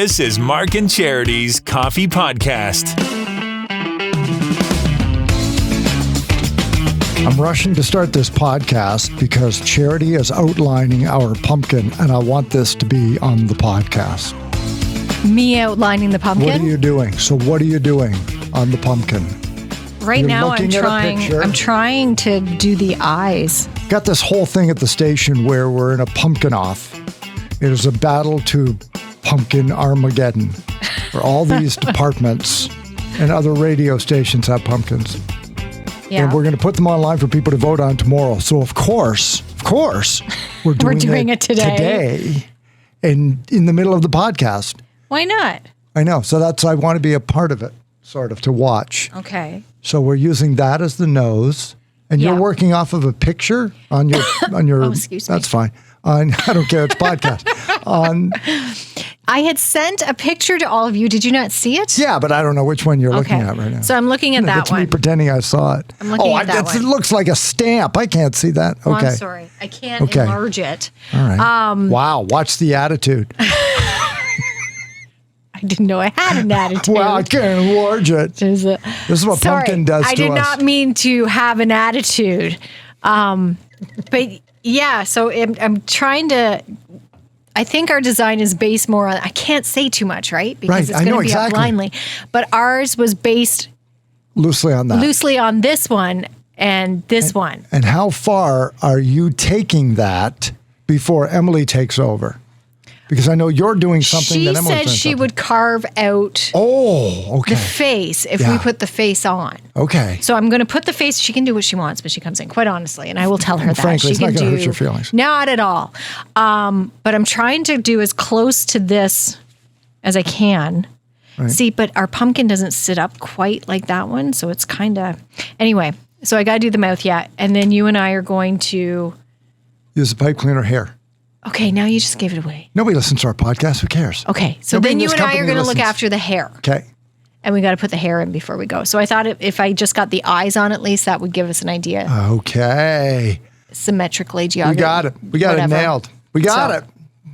This is Mark and Charity's Coffee Podcast. I'm rushing to start this podcast because Charity is outlining our pumpkin, and I want this to be on the podcast. Me outlining the pumpkin? What are you doing? So what are you doing on the pumpkin? Right now I'm trying to do the eyes. Got this whole thing at the station where we're in a pumpkin off. It is a battle to pumpkin Armageddon, where all these departments and other radio stations have pumpkins. Yeah. And we're going to put them online for people to vote on tomorrow. So of course, we're doing it today and in the middle of the podcast. Why not? I know. So I want to be a part of it, sort of, to watch. Okay. So we're using that as the nose. And you're working off of a picture on your oh, excuse me. That's fine. I don't care. It's podcast. I had sent a picture to all of you. Did you not see it? Yeah, but I don't know which one you're looking at right now. So I'm looking at that that's one. Me pretending I saw it. I'm looking at that one. It looks like a stamp. I can't see that. Okay. Oh, I'm sorry. I can't enlarge it. All right. Wow. Watch the attitude. I didn't know I had an attitude. Well, I can't enlarge it. This is what pumpkin does to us. I did not mean to have an attitude. But yeah, so I'm trying to... I think our design is based more on... I can't say too much, right? Because it's going to be up blindly. But ours was based... Loosely on that. Loosely on this one and this one. And how far are you taking that before Emily takes over? Because I know you're doing something that Emily's doing. She said she would carve out the face if we put the face on. Okay. So I'm going to put the face. She can do what she wants, but she comes in, quite honestly, and I will tell her that. Frankly, it's not going to hurt your feelings. Not at all. But I'm trying to do as close to this as I can. Right. See, but our pumpkin doesn't sit up quite like that one, so it's kind of... Anyway, so I got to do the mouth yet, and then you and I are going to... Use the pipe cleaner hair. Okay, now you just gave it away. Nobody listens to our podcast. Who cares? Okay, so then you and I are going to look after the hair. Okay. And we got to put the hair in before we go. So I thought if I just got the eyes on at least, that would give us an idea. Okay. Symmetrically, geography. We got it. We got it nailed. We got it.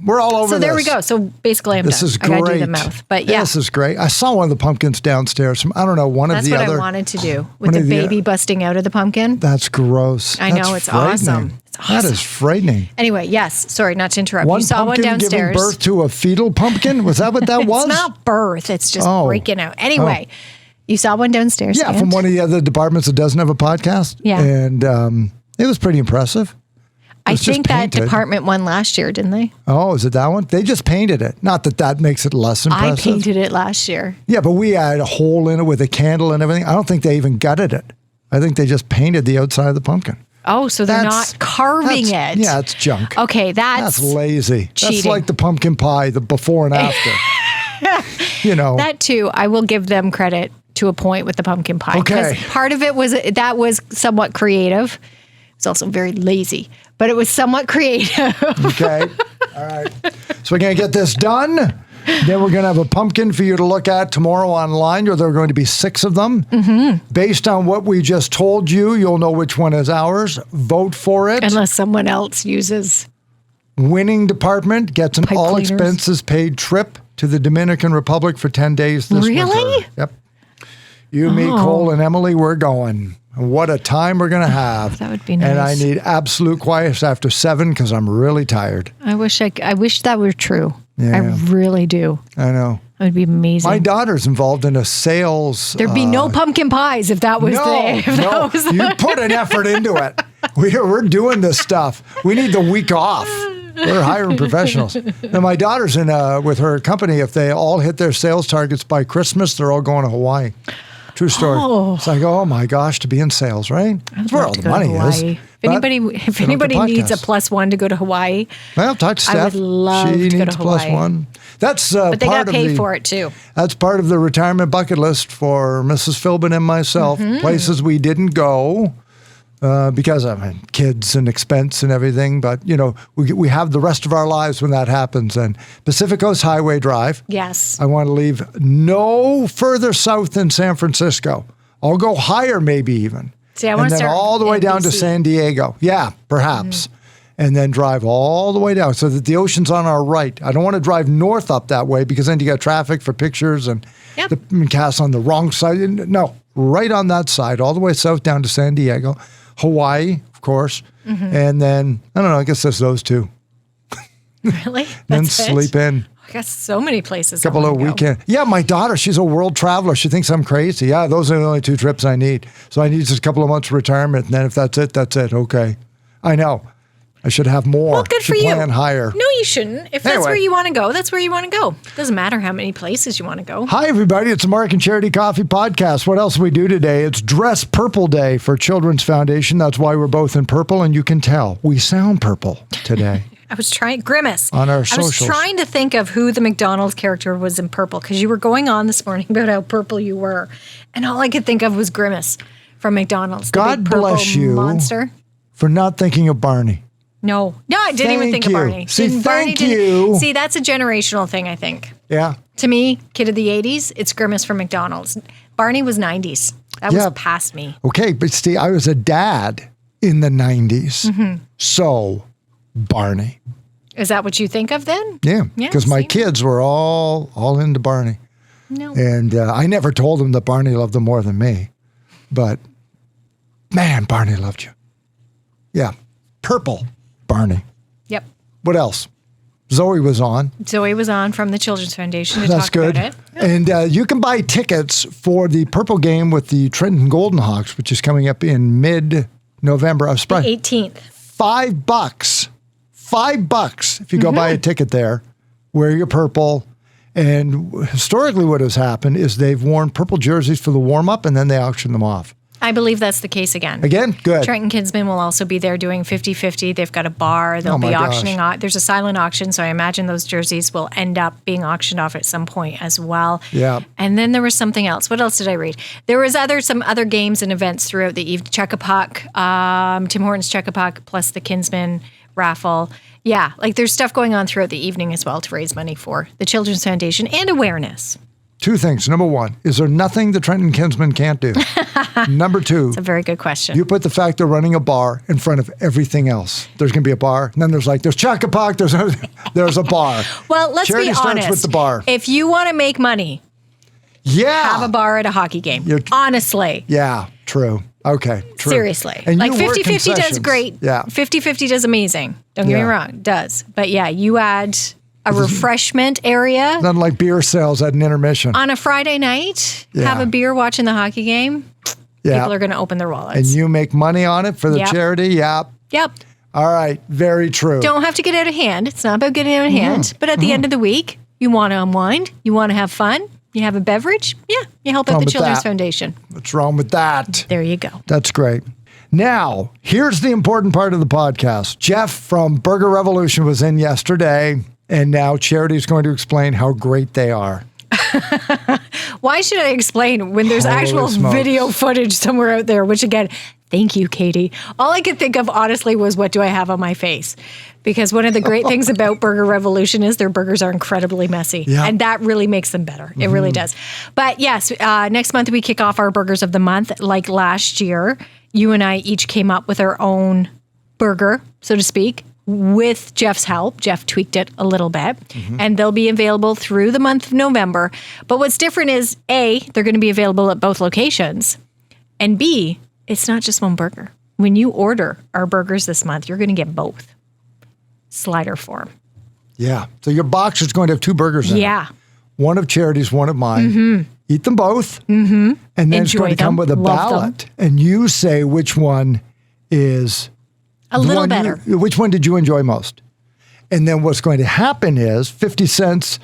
We're all over this. So there we go. So basically, I'm done. This is great. I got to do the mouth. But yeah. This is great. I saw one of the pumpkins downstairs. I don't know, That's what I wanted to do with the baby busting out of the pumpkin. That's gross. I know. It's awesome. It's awesome. That is frightening. Anyway, yes. Sorry, not to interrupt. You saw one downstairs. Giving birth to a fetal pumpkin? Was that what that was? It's not birth. It's just breaking out. Anyway, you saw one downstairs. Yeah, from one of the other departments that doesn't have a podcast. Yeah. And it was pretty impressive. I think that department won last year, didn't they? Oh, is it that one? They just painted it. Not that makes it less impressive. I painted it last year. Yeah, but we had a hole in it with a candle and everything. I don't think they even gutted it. I think they just painted the outside of the pumpkin. Oh, so they're not carving it. Yeah, it's junk. Okay, that's lazy. Cheating. That's like the pumpkin pie, the before and after. That too, I will give them credit to a point with the pumpkin pie. Okay. Because part of it was somewhat creative. It's also very lazy, but it was somewhat creative. Okay. All right. So we're going to get this done. Then we're going to have a pumpkin for you to look at tomorrow online. There are going to be 6 of them. Mm-hmm. Based on what we just told you, you'll know which one is ours. Vote for it. Unless someone else uses. Winning department gets an all-expenses paid trip to the Dominican Republic for 10 days this winter. Really? Yep. You, me, Cole, and Emily, we're going. What a time we're going to have. That would be nice. And I need absolute quiet after 7 because I'm really tired. I wish that were true. Yeah. I really do. I know. It would be amazing. My daughter's involved in a sales. There'd be no pumpkin pies if that was No. You put an effort into it. We're doing this stuff. We need the week off. We're hiring professionals. And my daughter's in with her company. If they all hit their sales targets by Christmas, they're all going to Hawaii. True story. Oh. It's like, oh my gosh, to be in sales, right? That's where all the money is. If anybody needs a +1 to go to Hawaii, well, touch Steph. I would love she to go needs to Hawaii. +1. That's but they got to pay for it too. That's part of the retirement bucket list for Mrs. Philbin and myself. Mm-hmm. Places we didn't go because of kids and expense and everything. But we have the rest of our lives when that happens. And Pacific Coast Highway Drive. Yes. I want to leave no further south than San Francisco. I'll go higher, maybe even. See, I want to start all the way down to BC. San Diego. Yeah, perhaps. and then drive all the way down so that the ocean's on our right. I don't want to drive north up that way because then you got traffic for pictures and the cast on the wrong side. No, right on that side, all the way south down to San Diego, Hawaii, of course. And then, I don't know, I guess there's those two. Really? Then That's sleep in. I got so many places. A couple of weekends. Yeah, my daughter, she's a world traveler. She thinks I'm crazy. Yeah, those are the only 2 trips I need. So I need just a couple of months retirement. And then if that's it, that's it. Okay. I know. I should have more. Well, good for you. Plan higher. No, you shouldn't. If that's where you want to go, that's where you want to go. Doesn't matter how many places you want to go. Hi, everybody. It's the Mark and Charity Coffee Podcast. What else do we do today? It's Dress Purple Day for Children's Foundation. That's why we're both in purple, and you can tell we sound purple today. I was trying, Grimace. On our socials. I was trying to think of who the McDonald's character was in purple because you were going on this morning about how purple you were. And all I could think of was Grimace from McDonald's. God bless you monster. For not thinking of Barney. No, I didn't even think of Barney. See, that's a generational thing, I think. Yeah. To me, kid of the 80s, it's Grimace from McDonald's. Barney was 90s. That was past me. Okay, but see, I was a dad in the 90s. So, Barney. Is that what you think of then? Yeah, because my kids were all into Barney. No. And I never told them that Barney loved them more than me. But, man, Barney loved you. Yeah, purple Barney. Yep. What else? Zoe was on. Zoe was on from the Children's Foundation to talk about it. And you can buy tickets for the purple game with the Trenton Golden Hawks, which is coming up in mid-November. I was surprised. The 18th. $5. $5 if you go buy a ticket there, wear your purple. And historically what has happened is they've worn purple jerseys for the warm-up and then they auction them off. I believe that's the case again. Again? Good. Trenton Kidsmen will also be there doing 50-50. They've got a bar. They'll be auctioning off. There's a silent auction, so I imagine those jerseys will end up being auctioned off at some point as well. Yeah. And then there was something else. What else did I read? There was some other games and events throughout the evening. Check-a-Puck, Tim Hortons Check-a-Puck, plus the Kinsman raffle. Yeah, like there's stuff going on throughout the evening as well to raise money for the Children's Foundation and awareness. 2 things. Number 1, is there nothing the Trenton Kinsmen can't do? Number 2. It's a very good question. You put the fact they're running a bar in front of everything else. There's going to be a bar, and then there's Check-a-Puck, there's a bar. Well, let's Charity be honest. starts with the bar. If you want to make money, have a bar at a hockey game. Honestly. Yeah, true. Okay, true. Seriously. And like you 50-50 does great. Yeah. 50-50 does amazing. Don't get me wrong, it does. But yeah, you add a refreshment area. Nothing like beer sales at an intermission. On a Friday night, have a beer watching the hockey game. Yeah. People are going to open their wallets. And you make money on it for the charity? Yep. All right, very true. Don't have to get out of hand. It's not about getting out of hand. But at the end of the week, you want to unwind, you want to have fun, you have a beverage, you help out the Children's Foundation. What's wrong with that? There you go. That's great. Now, here's the important part of the podcast. Jeff from Burger Revolution was in yesterday, and now Charity is going to explain how great they are. Why should I explain when there's actual video footage somewhere out there, which again, thank you, Katie. All I could think of, honestly, was what do I have on my face? Because one of the great things about Burger Revolution is their burgers are incredibly messy. Yeah. And that really makes them better. It really does. But yes, next month we kick off our Burgers of the Month. Like last year, you and I each came up with our own burger, so to speak, with Jeff's help. Jeff tweaked it a little bit. And they'll be available through the month of November. But what's different is, A, they're going to be available at both locations. And B, it's not just one burger. When you order our burgers this month, you're going to get both. Slider form. Yeah. So your box is going to have 2 burgers in it. Yeah. One of Charity's, one of mine. Eat them both. And then it's going to come with a ballot. And you say which one is a little better. Which one did you enjoy most? And then what's going to happen is 50 cents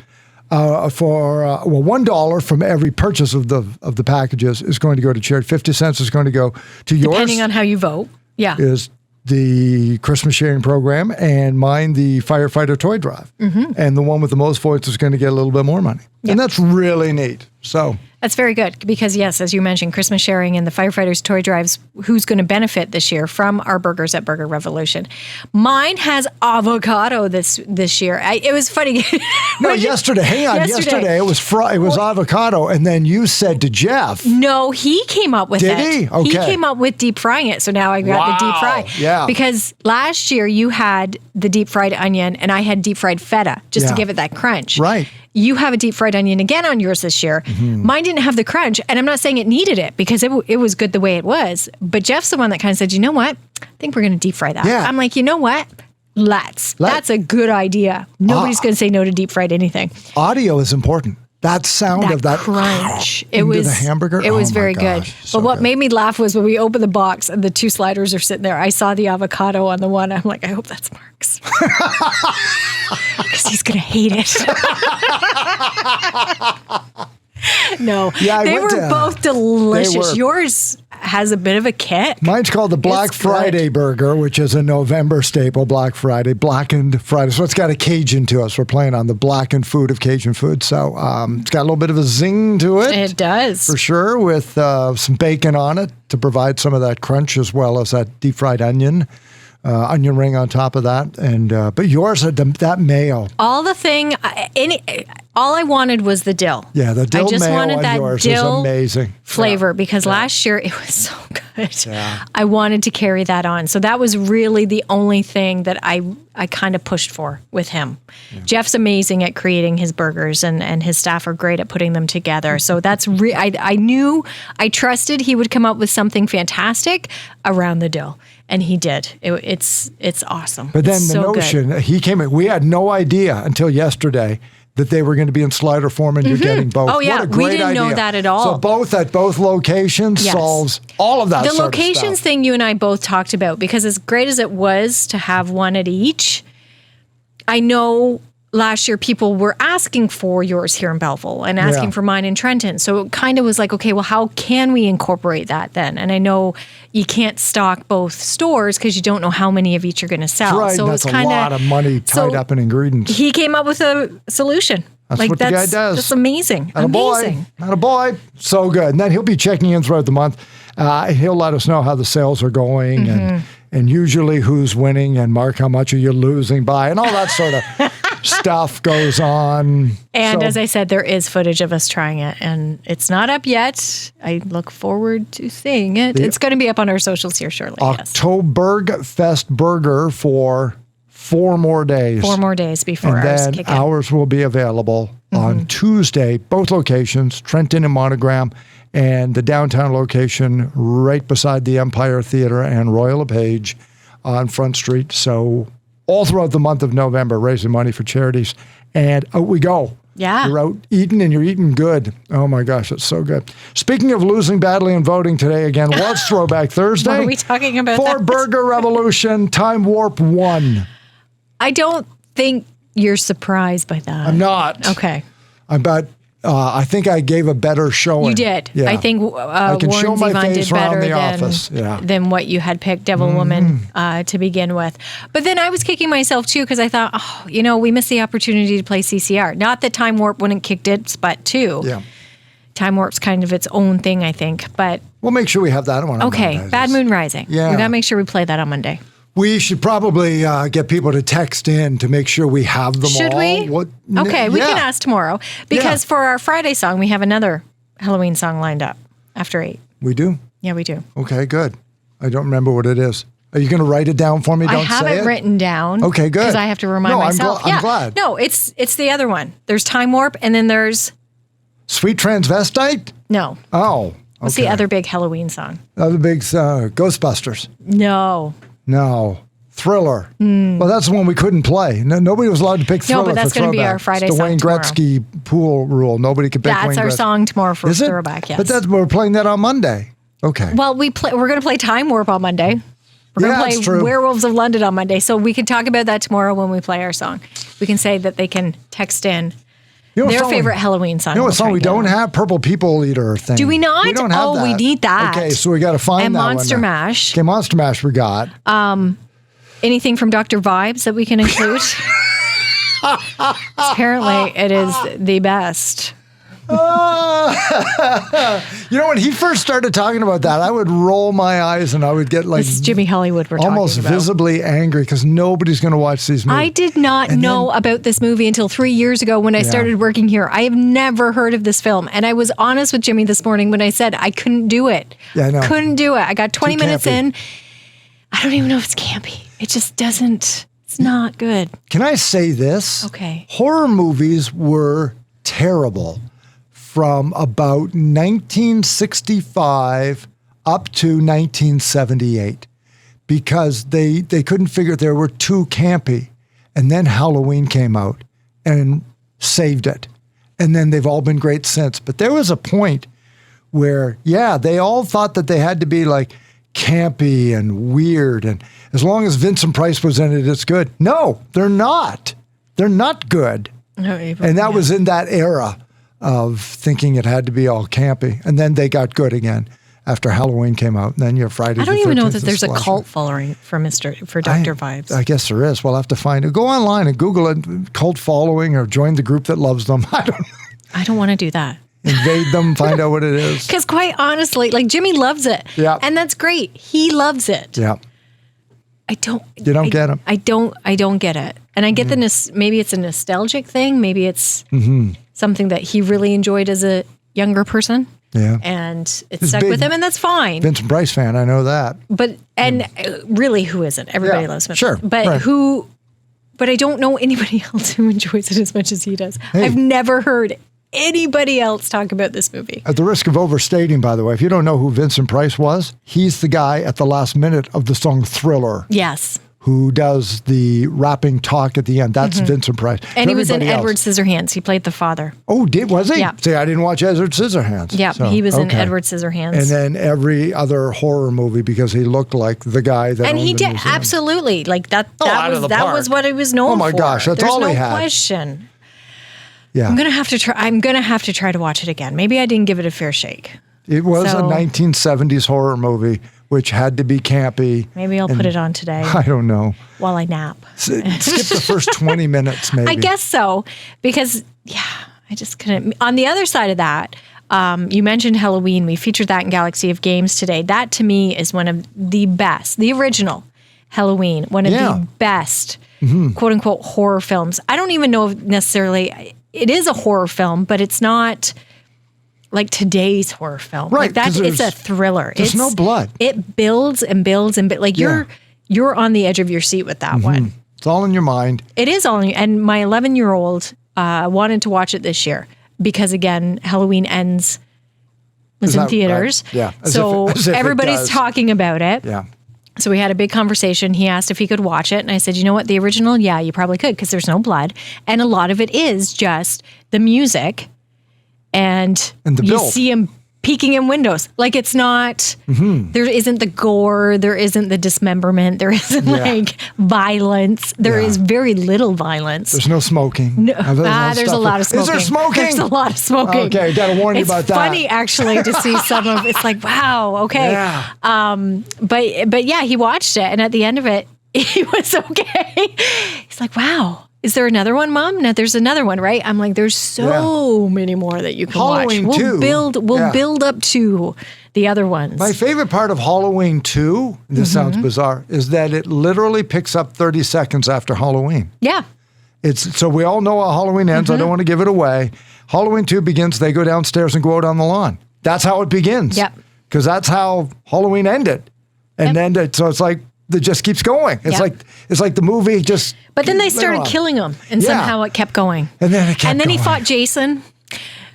for $1 from every purchase of the packages is going to go to charity. 50 cents is going to go to yours. Depending on how you vote. Yeah. Is the Christmas sharing program, and mine the firefighter toy drive. And the one with the most votes is going to get a little bit more money. And that's really neat. So That's very good because, yes, as you mentioned, Christmas sharing and the firefighters' toy drives, who's going to benefit this year from our burgers at Burger Revolution? Mine has avocado this year. It was funny. no, yesterday. Hang on. Yesterday it was avocado, and then you said to Jeff. No, he came up with it. Did he? Okay. He came up with deep frying it. So now I got the deep fry. Yeah. Because last year you had the deep fried onion and I had deep fried feta just to give it that crunch. Right. You have a deep fried onion again on yours this year. Mm-hmm. Mine didn't have the crunch, and I'm not saying it needed it because it was good the way it was. But Jeff's the one that kind of said, you know what? I think we're going to deep fry that. Yeah. I'm like, you know what? That's a good idea. Nobody's going to say no to deep fried anything. Audio is important. That sound of that crunch. It was the hamburger. It was very good. So but what good. made me laugh was when we opened the box and the two sliders are sitting there. I saw the avocado on the one. I'm like, I hope that's Mark's. Because he's going to hate it. No, they were both delicious. Yours has a bit of a kick. Mine's called the Black Friday burger, which is a November staple, Black Friday, blackened Friday. So it's got a Cajun to us. We're playing on the blackened food of Cajun food. So it's got a little bit of a zing to it. It does. For sure, with some bacon on it to provide some of that crunch as well as that deep fried onion ring on top of that. And but yours had that mayo. All I wanted was the dill. Yeah, the dill I just mayo wanted on that yours dill is amazing. flavor because last year it was so good. Yeah. I wanted to carry that on. So that was really the only thing that I kind of pushed for with him. Yeah. Jeff's amazing at creating his burgers and his staff are great at putting them together. So that's I trusted he would come up with something fantastic around the dill. And he did. It's awesome. But then it's the so notion, good. he came in, we had no idea until yesterday that they were going to be in slider form and you're getting both. Oh, yeah. What a great We didn't know idea. that at all. So both at both locations solves all of that The sort of locations stuff. thing you and I both talked about because as great as it was to have one at each, I know last year people were asking for yours here in Belleville and asking for mine in Trenton. So it kind of was like, okay, well, how can we incorporate that then? And I know you can't stock both stores because you don't know how many of each you're going to sell. Right, so that's it's a lot of money tied up in ingredients. He came up with a solution. That's what the guy does. That's amazing. Amazing. Not a boy. So good. And then he'll be checking in throughout the month. He'll let us know how the sales are going and usually who's winning and mark how much are you losing by and all that sort of stuff goes on. And as I said, there is footage of us trying it and it's not up yet. I look forward to seeing it. It's going to be up on our socials here shortly. Oktoberfest Burger for 4 more days. 4 more days before and ours then kick in. ours will be available on Tuesday, both locations, Trenton and Monogram, and the downtown location right beside the Empire Theater and Royal LePage on Front Street. So all throughout the month of November, raising money for charities. And out we go. Yeah. You're out eating and you're eating good. Oh my gosh, it's so good. Speaking of losing badly in voting today, again, was Throwback Thursday. What are we talking about? For Burger Revolution, Time Warp 1. I don't think you're surprised by that. I'm not. Okay. I think I gave a better showing. You did. Yeah. I think I can show Warren my Zevon face did around better the office. than what you had picked, Devil Woman, to begin with. But then I was kicking myself too because I thought, we missed the opportunity to play CCR. Not that Time Warp wouldn't kicked its butt too. Yeah. Time Warp's kind of its own thing, I think. But we'll make sure we have that one. Okay, Bad Moon Rising. Yeah. We got to make sure we play that on Monday. We should probably get people to text in to make sure we have them all. Should we? Okay, we can ask tomorrow. Because for our Friday song, we have another Halloween song lined up after 8. We do? Yeah, we do. Okay, good. I don't remember what it is. Are you going to write it down for me? Don't I have say it written down. Okay, good. Because I have to remind myself. I'm glad. No, it's the other one. There's Time Warp, and then there's... Sweet Transvestite? No. Oh, okay. What's the other big Halloween song? Other big Ghostbusters. No. Thriller. Well, that's the one we couldn't play. Nobody was allowed to pick Thriller. No, but that's going to be our Friday it's the song Wayne tomorrow. Gretzky pool rule. Nobody could pick Wayne Gretzky. That's our song tomorrow for Is it? Throwback, yes. But we're playing that on Monday. Okay. Well, we're going to play Time Warp on Monday. We're going to play Werewolves of London on Monday. So we can talk about that tomorrow when we play our song. We can say that they can text in their favorite Halloween song. You know what song we don't have? Purple People Eater thing. Do we not? We don't have that. We need that. Okay, so we got to find and that one. And Monster Mash. Okay, Monster Mash we got. Anything from Dr. Vibes that we can include? Apparently, it is the best. When he first started talking about that, I would roll my eyes and I would get like This is Jimmy Hollywood we're almost talking about. visibly angry because nobody's going to watch these movies. I did not know about this movie until 3 years ago when I started working here. I have never heard of this film. And I was honest with Jimmy this morning when I said I couldn't do it. Yeah, I know. Couldn't do it. I got 20 minutes campy. in. I don't even know if it's campy. It just doesn't, it's not good. Can I say this? Okay. Horror movies were terrible from about 1965 up to 1978 because they couldn't figure they were too campy. And then Halloween came out and saved it. And then they've all been great since. But there was a point where, they all thought that they had to be like campy and weird. And as long as Vincent Price was in it, it's good. No, they're not. They're not good. And that was in that era of thinking it had to be all campy. And then they got good again after Halloween came out. And then your Friday the 13th. I don't even know that is there's a slasher. cult following for Dr. Vibes. I guess there is. We'll have to find it. Go online and Google it, cult following, or join the group that loves them. I don't know. I don't want to do that. Invade them, find out what it is. Because quite honestly, like Jimmy loves it. Yeah. And that's great. He loves it. Yeah. I don't. You don't get him. I don't get it. And I get maybe it's a nostalgic thing. Maybe it's something that he really enjoyed as a younger person. Yeah. And it He's stuck big with him, and that's fine. Vincent Price fan, I know that. But, really, who isn't? Everybody loves him. Sure. But right. but I don't know anybody else who enjoys it as much as he does. Hey. I've never heard anybody else talk about this movie. At the risk of overstating, by the way, if you don't know who Vincent Price was, he's the guy at the last minute of the song Thriller. Yes. Who does the rapping talk at the end. That's Vincent Price. And he was in Everybody Edward else- Scissorhands. He played the father. Oh, was he? Yeah. See, I didn't watch Edward Scissorhands. Yeah, So, he was in okay. Edward Scissorhands. And then every other horror movie because he looked like the guy that And owned he the did museum. absolutely like that. out of the park. Was what he was known for. Oh my gosh, that's There's all no he had. question. Yeah. I'm gonna have to try to watch it again. Maybe I didn't give it a fair shake. It was So- a 1970s horror movie, which had to be campy. Maybe I'll put it on today I don't know. while I nap. Skip the first 20 minutes, maybe. I guess so, because I just couldn't. On the other side of that, you mentioned Halloween. We featured that in Galaxy of Games today. That to me is one of the best, the original Halloween, one of the best quote unquote horror films. I don't even know if necessarily it is a horror film, but it's not like today's horror film. Right, Like that, 'cause it's a thriller. There's no blood. It builds and builds and like you're on the edge of your seat with that one. It's all in your mind. It is all, and my 11-year-old wanted to watch it this year because again, Halloween Ends was Is in that theaters. right? Yeah. So as if it everybody's does. talking about it. Yeah. So we had a big conversation. He asked if he could watch it. And I said, you know what? The original, yeah, you probably could because there's no blood. And a lot of it is just the music and the you build. see him peeking in windows. Like it's not, there isn't the gore, there isn't the dismemberment, there isn't like violence. There is very little violence. There's no smoking. No. There's a lot of smoking. Is there smoking? There's a lot of smoking. Okay, gotta warn you about that. It's funny actually to see some of it's like, wow, okay. Yeah. But yeah, he watched it and at the end of it, he was okay. He's like, wow. Is there another one, Mom? No, there's another one, right? I'm like, there's so many more that you can Halloween watch. 2. We'll build up to the other ones. My favorite part of Halloween 2, this sounds bizarre, is that it literally picks up 30 seconds after Halloween. Yeah. So we all know how Halloween ends. I don't want to give it away. Halloween 2 begins, they go downstairs and go out on the lawn. That's how it begins. Yep. Because that's how Halloween ended. And then, so it's like, it just keeps going. It's like the movie just. But then they later started on. killing him, and somehow it kept going. And then it kept And then going. he fought Jason,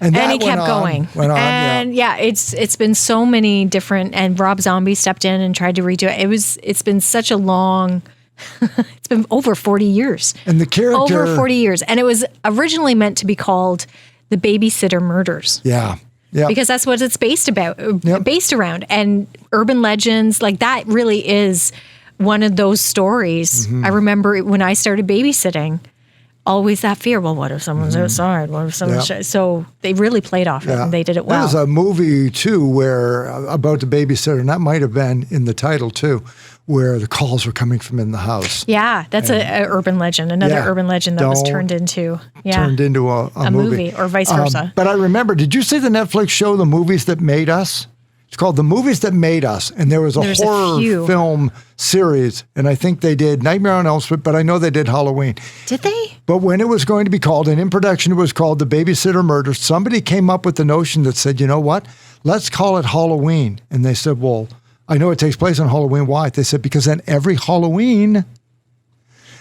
and he kept going. Went on, and it's been so many different. And Rob Zombie stepped in and tried to redo it. It's been such a long. It's been over 40 years. And the character over 40 years, and it was originally meant to be called The Babysitter Murders. Yeah. Yeah. Because that's what it's based around, and urban legends like that really is one of those stories. I remember when I started babysitting, always that fear. Well, what if someone's outside? What if someone's so they really played off it and they did it well. There's a movie too where about the babysitter, and that might have been in the title too, where the calls were coming from in the house. Yeah, that's an urban legend, another urban legend that was turned into a movie or vice versa. But I remember, did you see the Netflix show, The Movies That Made Us? It's called The Movies That Made Us, and there's a horror film series, and I think they did Nightmare on Elm Street, but I know they did Halloween. Did they? But when it was going to be called, and in production it was called The Babysitter Murder, somebody came up with the notion that said, you know what, let's call it Halloween. And they said, well, I know it takes place on Halloween. Why? They said, because then every Halloween,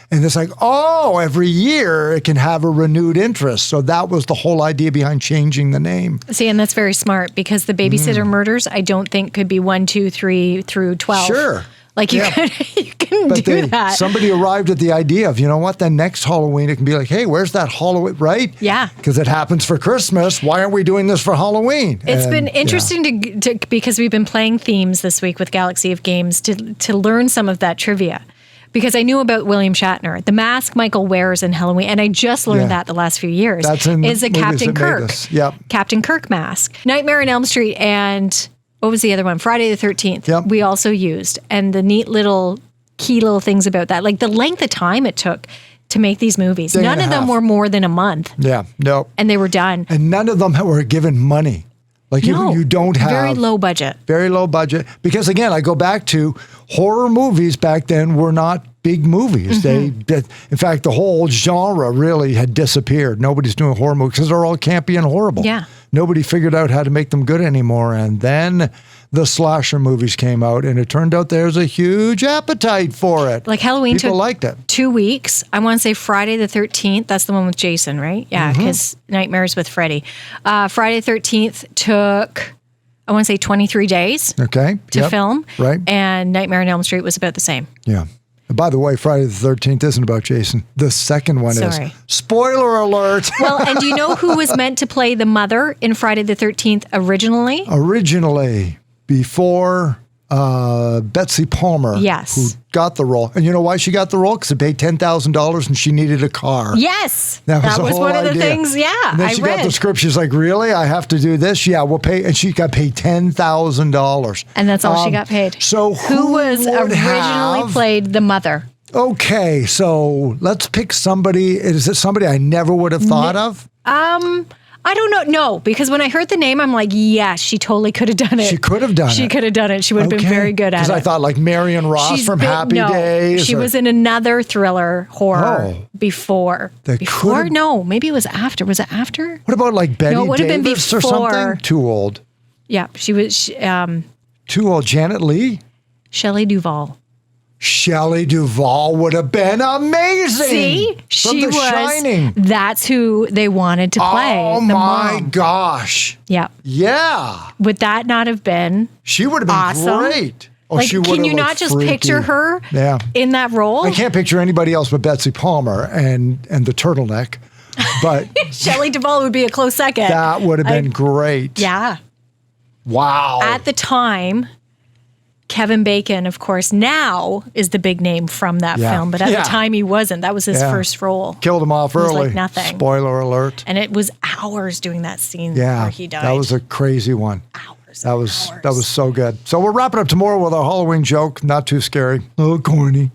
and it's like, oh, every year it can have a renewed interest. So that was the whole idea behind changing the name. See, and that's very smart because the Babysitter Murders, I don't think could be 1, 2, 3 through 12. Sure. Like you can do that. Somebody arrived at the idea of, you know what, then next Halloween it can be like, hey, where's that Halloween, right? Yeah. Because it happens for Christmas. Why aren't we doing this for Halloween? It's been interesting to because we've been playing themes this week with Galaxy of Games to learn some of that trivia. Because I knew about William Shatner. The mask Michael wears in Halloween, and I just learned that the last few years, is a Captain Kirk. Captain Kirk mask. Nightmare on Elm Street and what was the other one? Friday the 13th. Yep. We also used. And the neat little key little things about that, like the length of time it took to make these movies. None of them were more than a month. Yeah, no. And they were done. And none of them were given money. Like you don't have... Very low budget. Very low budget. Because again, I go back to horror movies back then were not big movies. In fact, the whole genre really had disappeared. Nobody's doing horror movies because they're all campy and horrible. Yeah. Nobody figured out how to make them good anymore. And then the slasher movies came out, and it turned out there's a huge appetite for it. Like Halloween People took liked it. 2 weeks. I want to say Friday the 13th. That's the one with Jason, right? Yeah, because Nightmares with Freddy. Friday the 13th took, I want to say 23 days to film. Right. And Nightmare on Elm Street was about the same. Yeah. And by the way, Friday the 13th isn't about Jason. The second one is. Spoiler alert. Well, and do you know who was meant to play the mother in Friday the 13th originally? Originally, before Betsy Palmer, who got the role. And you know why she got the role? Because it paid $10,000 and she needed a car. Yes. That was one of the things, And then she got the script. She's like, really? I have to do this? Yeah, we'll pay. And she got paid $10,000. And that's all she got paid. So who was originally played the mother? Okay, so let's pick somebody. Is it somebody I never would have thought of? I don't know. No, because when I heard the name, I'm like, yes, she totally could have done it. She could have done it. She could have done it. She would have been very good at it. Because I thought like Marion Ross from Happy Days. She was in another thriller horror before. Before? No, maybe it was after. Was it after? What about like Betty Davis or something? Too old. Yeah, she was. Too old. Janet Leigh? Shelley Duvall. Shelley Duvall would have been amazing. See? She was. Shining. That's who they wanted to play. Oh my gosh. Yeah. Yeah. Would that not have been She would have been great. Oh, like, can you not just picture her in that role? I can't picture anybody else but Betsy Palmer and the turtleneck. But Shelley Duvall would be a close second. That would have been great. Yeah. Wow. At the time, Kevin Bacon, of course, now is the big name from that film. But at the time, he wasn't. That was his first role. Killed him off early. Like nothing. Spoiler alert. And it was hours doing that scene where he died. That was a crazy one. Hours. That was so good. So we're wrapping up tomorrow with our Halloween joke. Not too scary. A little corny.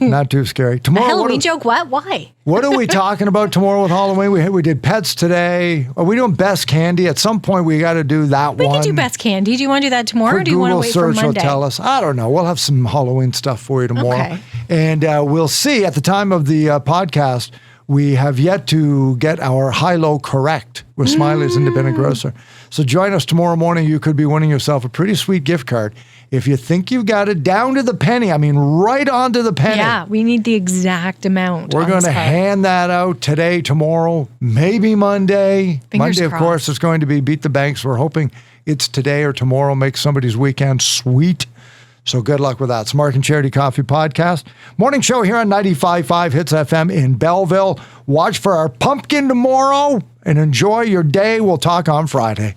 Not too scary. Tomorrow, a Halloween joke? What? Why? What are we talking about tomorrow with Halloween? We did pets today. Are we doing best candy? At some point, we got to do that one. We can do best candy. Do you want to do that tomorrow, or do you want to wait for Monday? Will tell us. I don't know. We'll have some Halloween stuff for you tomorrow. Okay. And we'll see. At the time of the podcast, we have yet to get our high-low correct with Smiley's Independent Grocer. So join us tomorrow morning. You could be winning yourself a pretty sweet gift card. If you think you've got it down to the penny, I mean, right on to the penny. Yeah, we need the exact amount. We're going to hand that out today, tomorrow, maybe Monday. Fingers Monday, crossed. Of course, is going to be Beat the Banks. We're hoping it's today or tomorrow. Make somebody's weekend sweet. So good luck with that. It's Mark and Charity Coffee Podcast. Morning show here on 95.5 Hits FM in Belleville. Watch for our pumpkin tomorrow and enjoy your day. We'll talk on Friday.